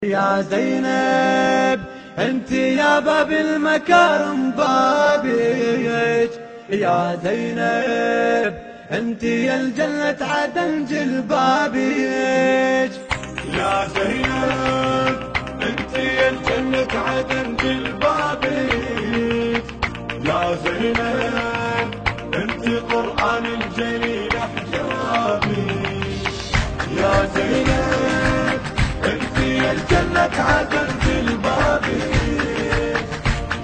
يا زينب انت يا باب المكارم بابك، يا زينب انت يا الجنة عدن جلبابك، يا زينب انت يا الجنة عدن جلبابك، يا زينب انت قرآن الجليل حجابك، يا زينب انت يا الجنة عدن جلبابك،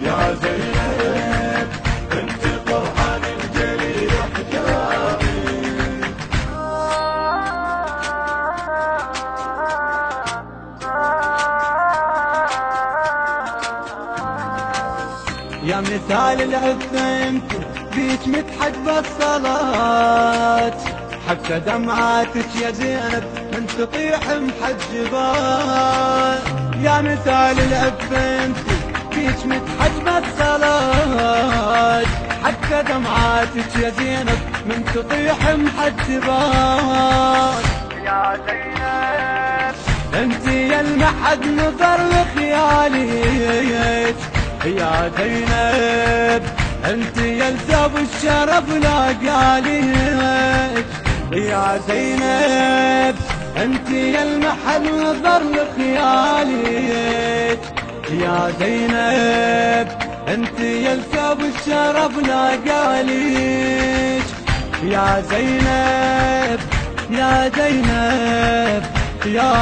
يا زينب انت قرآن الجليل حجابك. يا مثال العفة انت بيك متحجب الصلاة، حتى دمعاتك يا زينب من تطيح محجبات. يا مثال العفة انت بيك متحجب الصلاة، حتى دمعاتك يا زينب من تطيح محجبات. يا زينب انت يا المحد نظر لخيالك، يا زينب انت يا الزاب الشرف لاقاليك، يا زينب انت يا المحل نظر لخيالك، يا زينب انت يا الزاب الشرف لاقاليك، يا زينب يا زينب يا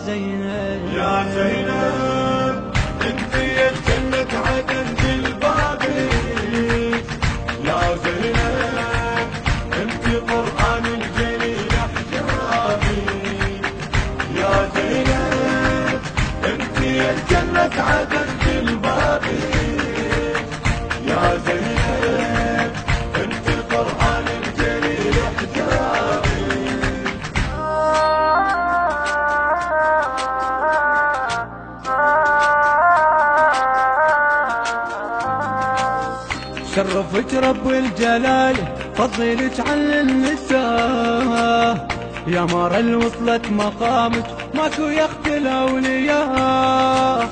زينب يا زينب انت يا الجنة عدن جلبابك، يا زينب انت قرآن الجليل حجابك، يا زينب انت يا الجنة عدن جلبابك، يا زينب انت قرآن الجليل حجابك. شرفك رب الجلال فضلك عن النساء، يا مار وصلت مقامك ماكو يخت الاولياء.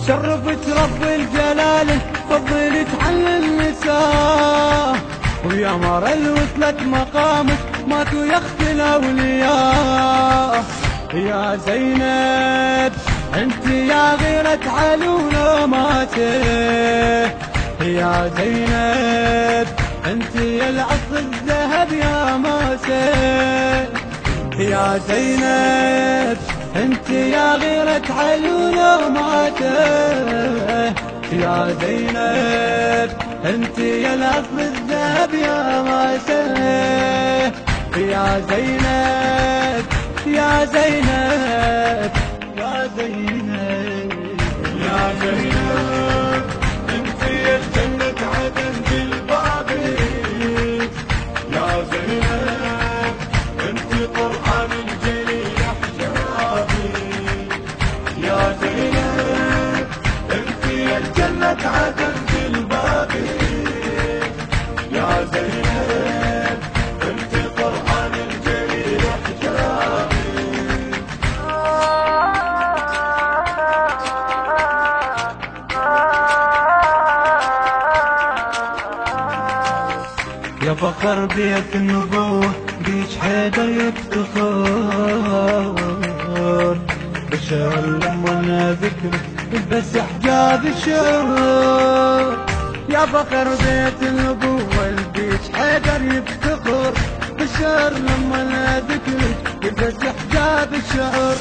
شرفك رب الجلال فضلك عن النساء، ويا مار وصلت مقامك ماكو يخت الاولياء. يا زينب انت يا غيرة علو ماته، يا زينب انت يا العصر الذهب يا ماسة، يا زينب انت يا غيرة علو ماته، يا زينب انت يا العصر الذهب يا ماسة، يا زينب يا زينب يا زينب يا زينب انت يا الجنة عدن جلبابك، يا زينب انت قرآن الجليل حجابك، يا زينب انت يا الجنة عدن جلبابك، يا زينب انت قرآن الجليل حجابك. يا فخر بيت النبوة بيج حيدر يفتخر، بشر لما ذكرك بس حجاب الشعور. يا فخر بيت النبوة بيج حيدر يفتخر، بشر لما ذكرك بس حجاب الشعور.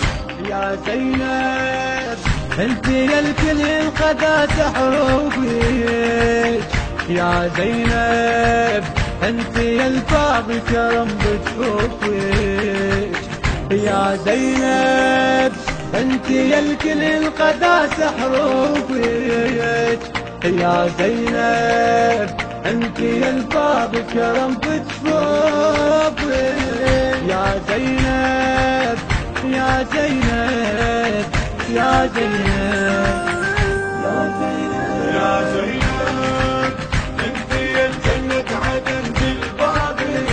يا زينب انت يا الكل القداسة حروفك، يا زينب انت يا الفاضي كرم بجفوفك، يا زينب انت يا الكل القداسة حروفك، يا زينب انت يا الفاضي كرم بجفوفك، يا زينب يا زينب يا زينب يا زينب يا زينب انت يا الجنة عدن جلبابك،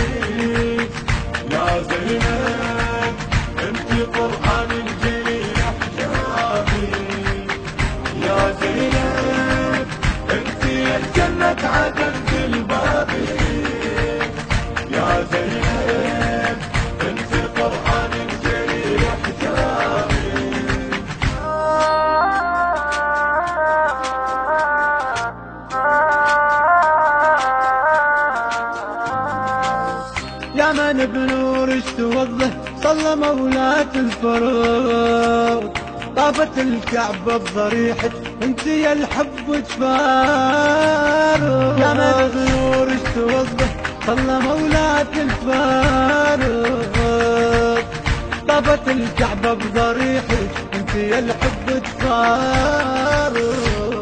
يا زينب انت قرآن صلى مولاة الفروض، طابت الكعبة بضريحك انت يا الحب جفار، يا مغرور اش توظف صلى مولاة الفروض، طابت الكعبة بضريحك انت يا الحب جفار،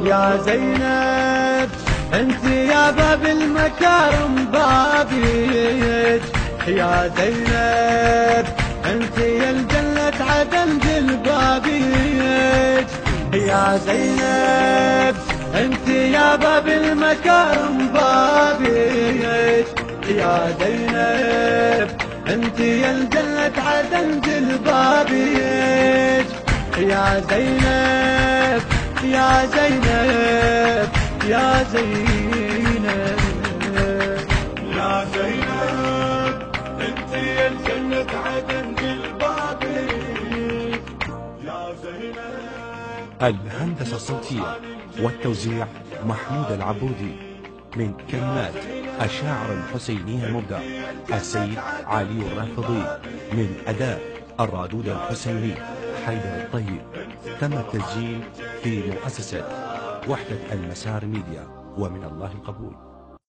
يا زينب انت يا باب المكارم بابيك، يا زينب انت يا الجنة عدن بابيك، يا زينب انت يا باب المكارم بابيك، يا زينب انت يا الجنة عدن بابيك، يا زينب يا زينب يا زينب يا زينب انت يا الجنة عدن بابك، يا زينب. الهندسة الصوتية والتوزيع محمود العبودي، من كلمات الشاعر الحسيني المبدع السيد علي الرافضي، من أداء الرادود الحسيني حيدر الطيب. تم التسجيل في مؤسسة وحدة المسار ميديا، ومن الله القبول.